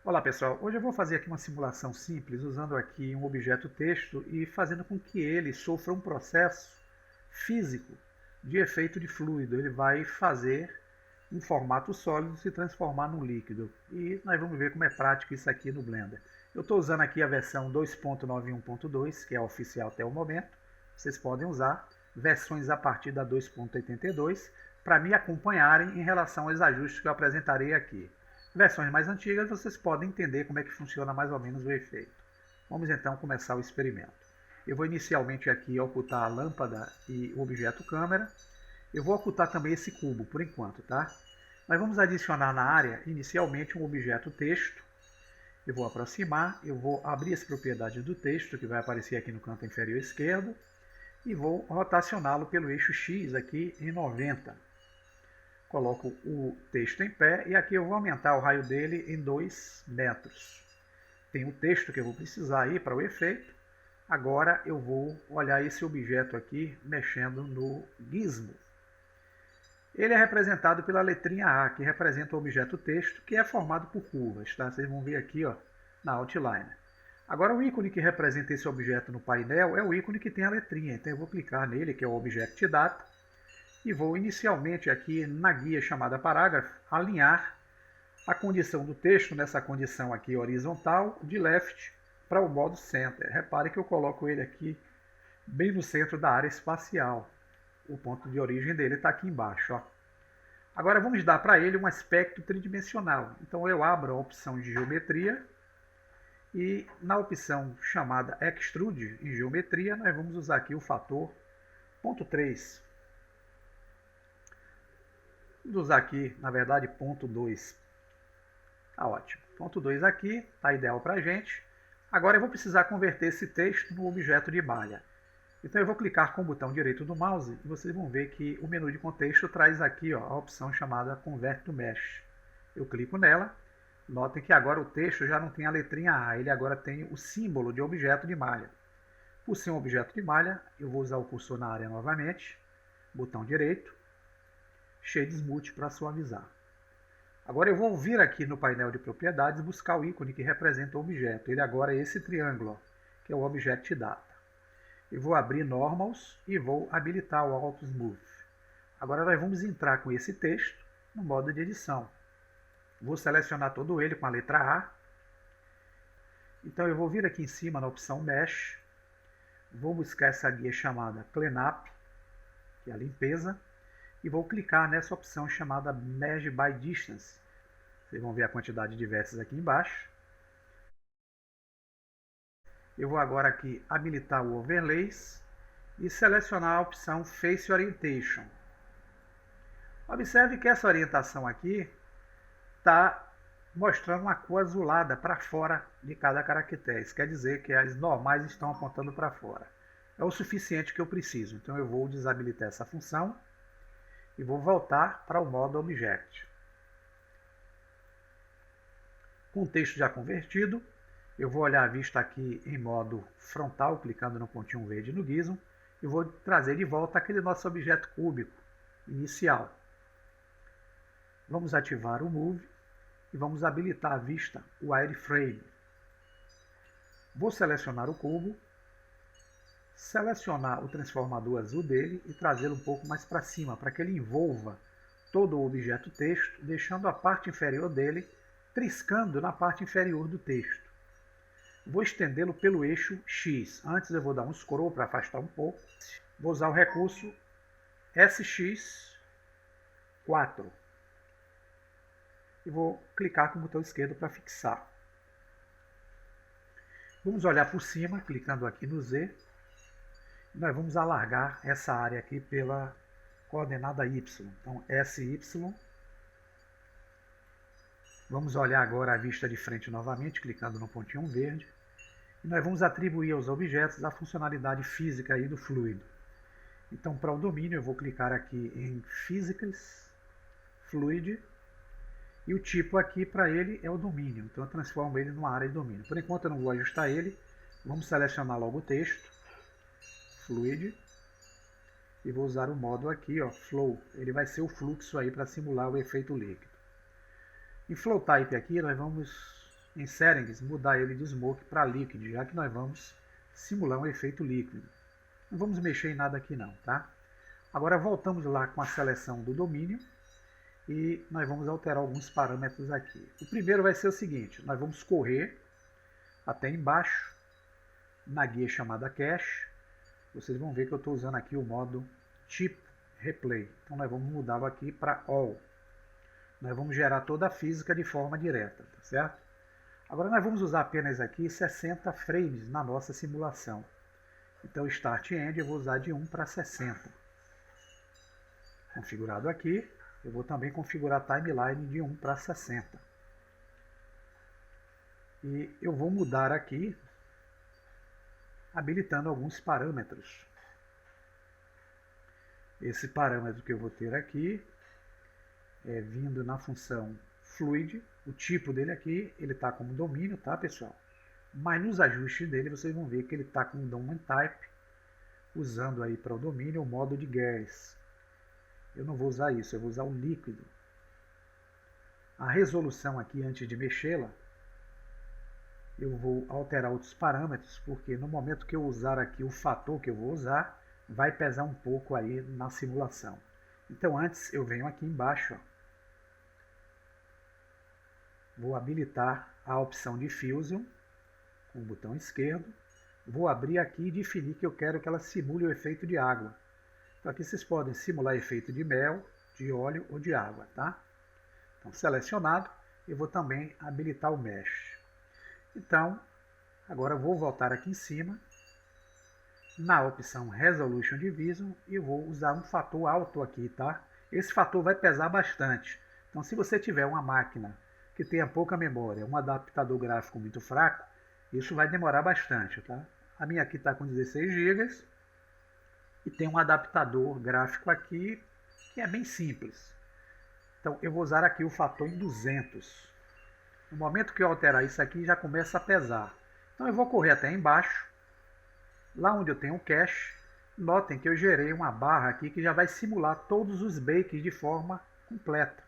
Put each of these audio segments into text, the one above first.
Olá pessoal, hoje eu vou fazer aqui uma simulação simples usando aqui um objeto texto e fazendo com que ele sofra um processo físico de efeito de fluido. Ele vai fazer um formato sólido se transformar num líquido e nós vamos ver como é prático isso aqui no Blender. Eu estou usando aqui a versão 2.91.2, que é a oficial até o momento. Vocês podem usar versões a partir da 2.82 para me acompanharem em relação aos ajustes que eu apresentarei aqui. Versões mais antigas vocês podem entender como é que funciona mais ou menos o efeito. Vamos então começar o experimento. Eu vou inicialmente aqui ocultar a lâmpada e o objeto câmera. Eu vou ocultar também esse cubo por enquanto, tá? Nós vamos adicionar na área inicialmente um objeto texto. Eu vou aproximar, eu vou abrir as propriedades do texto que vai aparecer aqui no canto inferior esquerdo e vou rotacioná-lo pelo eixo X aqui em 90. Coloco o texto em pé e aqui eu vou aumentar o raio dele em 2 metros. Tem o texto que eu vou precisar aí para o efeito. Agora eu vou olhar esse objeto aqui mexendo no gizmo. Ele é representado pela letrinha A, que representa o objeto texto, que é formado por curvas. Tá? Vocês vão ver aqui ó, na outline. Agora o ícone que representa esse objeto no painel é o ícone que tem a letrinha. Então eu vou clicar nele, que é o Object Data. E vou inicialmente aqui na guia chamada parágrafo alinhar a condição do texto nessa condição aqui horizontal de left para o modo center. Repare que eu coloco ele aqui bem no centro da área espacial. O ponto de origem dele está aqui embaixo. Ó. Agora vamos dar para ele um aspecto tridimensional. Então eu abro a opção de geometria e na opção chamada extrude em geometria nós vamos usar aqui o fator 0,3. Vamos usar aqui, na verdade, ponto 2. Tá ótimo. Ponto 2 aqui, tá ideal para a gente. Agora eu vou precisar converter esse texto no objeto de malha. Então eu vou clicar com o botão direito do mouse e vocês vão ver que o menu de contexto traz aqui ó, a opção chamada Convert to Mesh. Eu clico nela. Notem que agora o texto já não tem a letrinha A, ele agora tem o símbolo de objeto de malha. Por ser um objeto de malha, eu vou usar o cursor na área novamente. Botão direito. Shade Smooth para suavizar. Agora eu vou vir aqui no painel de propriedades buscar o ícone que representa o objeto. Ele agora é esse triângulo, ó, que é o Object Data. Eu vou abrir Normals e vou habilitar o Auto Smooth. Agora nós vamos entrar com esse texto no modo de edição. Vou selecionar todo ele com a letra A. Então eu vou vir aqui em cima na opção Mesh. Vou buscar essa guia chamada Cleanup, que é a limpeza. E vou clicar nessa opção chamada Merge by Distance. Vocês vão ver a quantidade de vértices aqui embaixo. Eu vou agora aqui habilitar o Overlays e selecionar a opção Face Orientation. Observe que essa orientação aqui está mostrando uma cor azulada para fora de cada caractere. Isso quer dizer que as normais estão apontando para fora. É o suficiente que eu preciso. Então eu vou desabilitar essa função. E vou voltar para o modo Object. Com o texto já convertido, eu vou olhar a vista aqui em modo frontal, clicando no pontinho verde no gizmo, e vou trazer de volta aquele nosso objeto cúbico inicial. Vamos ativar o Move e vamos habilitar a vista Wireframe. Vou selecionar o cubo, selecionar o transformador azul dele e trazê-lo um pouco mais para cima, para que ele envolva todo o objeto texto, deixando a parte inferior dele triscando na parte inferior do texto. Vou estendê-lo pelo eixo X. Antes eu vou dar um scroll para afastar um pouco. Vou usar o recurso SX4. E vou clicar com o botão esquerdo para fixar. Vamos olhar por cima, clicando aqui no Z. Nós vamos alargar essa área aqui pela coordenada Y. Então, SY. Vamos olhar agora a vista de frente novamente, clicando no pontinho verde. E nós vamos atribuir aos objetos a funcionalidade física aí do fluido. Então, para o domínio, eu vou clicar aqui em Physics, Fluid. E o tipo aqui para ele é o domínio. Então, eu transformo ele numa área de domínio. Por enquanto, eu não vou ajustar ele. Vamos selecionar logo o texto. Fluid, e vou usar o modo aqui, ó, Flow. Ele vai ser o fluxo aí para simular o efeito líquido. Em Flow Type aqui nós vamos em Settings, mudar ele de Smoke para líquido, já que nós vamos simular um efeito líquido. Não vamos mexer em nada aqui não, tá? Agora voltamos lá com a seleção do domínio e nós vamos alterar alguns parâmetros aqui. O primeiro vai ser o seguinte, nós vamos correr até embaixo, na guia chamada Cache. Vocês vão ver que eu estou usando aqui o modo tipo Replay. Então nós vamos mudá-lo aqui para All. Nós vamos gerar toda a física de forma direta, tá certo? Agora nós vamos usar apenas aqui 60 frames na nossa simulação. Então Start e End eu vou usar de 1 para 60. Configurado aqui, eu vou também configurar a Timeline de 1 para 60. E eu vou mudar aqui, habilitando alguns parâmetros. Esse parâmetro que eu vou ter aqui é vindo na função Fluid. O tipo dele aqui, ele está como domínio, tá pessoal? Mas nos ajustes dele vocês vão ver que ele está com o Domain Type, usando aí para o domínio o modo de gas. Eu não vou usar isso, eu vou usar o líquido. A resolução aqui, antes de mexê-la, eu vou alterar outros parâmetros, porque no momento que eu usar aqui o fator que eu vou usar, vai pesar um pouco aí na simulação. Então antes eu venho aqui embaixo, ó, vou habilitar a opção de Fusion com o botão esquerdo, vou abrir aqui e definir que eu quero que ela simule o efeito de água. Então aqui vocês podem simular efeito de mel, de óleo ou de água, tá? Então selecionado, eu vou também habilitar o Mesh. Então agora eu vou voltar aqui em cima, na opção Resolution Division, e eu vou usar um fator alto aqui, tá? Esse fator vai pesar bastante. Então se você tiver uma máquina que tenha pouca memória, um adaptador gráfico muito fraco, isso vai demorar bastante, tá? A minha aqui está com 16 GB e tem um adaptador gráfico aqui que é bem simples. Então eu vou usar aqui o fator em 200. No momento que eu alterar isso aqui, já começa a pesar. Então eu vou correr até embaixo, lá onde eu tenho o cache. Notem que eu gerei uma barra aqui que já vai simular todos os bakes de forma completa,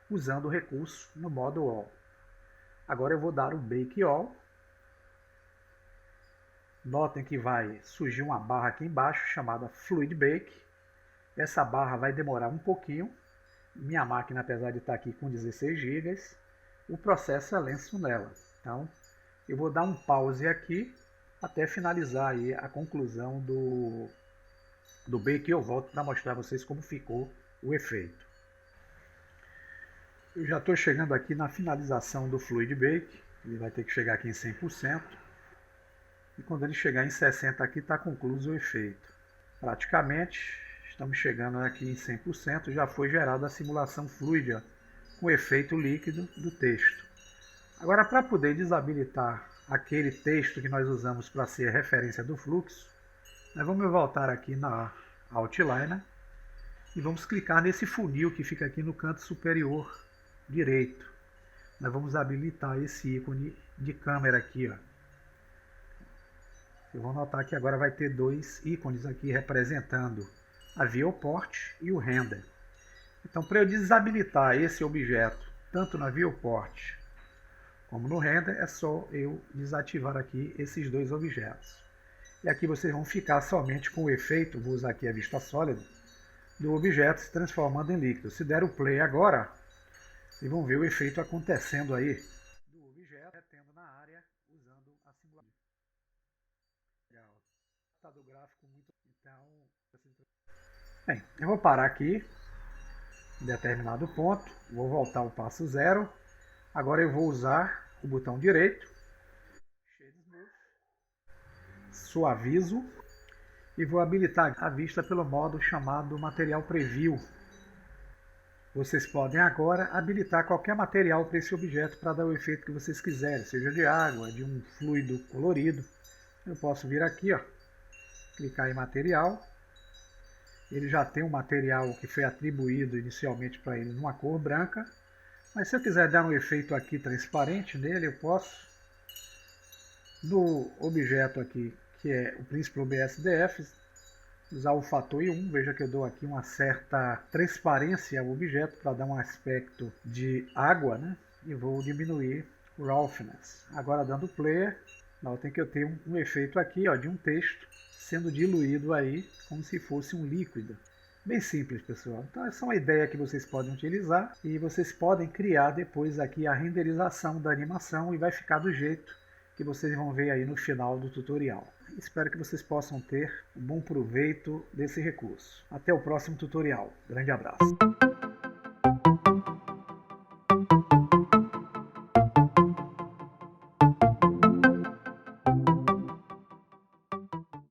usando o recurso no modo All. Agora eu vou dar o Bake All. Notem que vai surgir uma barra aqui embaixo chamada Fluid Bake. Essa barra vai demorar um pouquinho. Minha máquina, apesar de estar aqui com 16 GB, o processo é lento nela. Então eu vou dar um pause aqui até finalizar aí a conclusão do bake. Eu volto para mostrar a vocês como ficou o efeito. Eu já estou chegando aqui na finalização do Fluid Bake. Ele vai ter que chegar aqui em 100%. E quando ele chegar em 60% aqui está concluído o efeito. Praticamente estamos chegando aqui em 100%. Já foi gerada a simulação fluida com o efeito líquido do texto. Agora, para poder desabilitar aquele texto que nós usamos para ser a referência do fluxo, nós vamos voltar aqui na Outliner e vamos clicar nesse funil que fica aqui no canto superior direito. Nós vamos habilitar esse ícone de câmera aqui, ó. Vocês vão notar que agora vai ter dois ícones aqui representando a viewport e o render. Então, para eu desabilitar esse objeto, tanto na viewport como no render, é só eu desativar aqui esses dois objetos. E aqui vocês vão ficar somente com o efeito, vou usar aqui a vista sólida, do objeto se transformando em líquido. Se der o play agora, vocês vão ver o efeito acontecendo aí do objeto tendo na área usando a simulação. Legal. Tá do gráfico muito. Então, bem, eu vou parar aqui em determinado ponto, vou voltar ao passo zero. Agora eu vou usar o botão direito, Shade Smooth, suavizo, e vou habilitar a vista pelo modo chamado Material Preview. Vocês podem agora habilitar qualquer material para esse objeto para dar o efeito que vocês quiserem, seja de água, de um fluido colorido. Eu posso vir aqui, ó, clicar em material. Ele já tem um material que foi atribuído inicialmente para ele numa cor branca. Mas se eu quiser dar um efeito aqui transparente nele, eu posso, no objeto aqui, que é o Principal BSDF, usar o fator I1. Veja que eu dou aqui uma certa transparência ao objeto para dar um aspecto de água, né? E vou diminuir Roughness. Agora dando play, notem que eu tenho um efeito aqui, ó, de um texto sendo diluído aí como se fosse um líquido. Bem simples, pessoal. Então essa é uma ideia que vocês podem utilizar e vocês podem criar depois aqui a renderização da animação e vai ficar do jeito que vocês vão ver aí no final do tutorial. Espero que vocês possam ter um bom proveito desse recurso. Até o próximo tutorial. Grande abraço.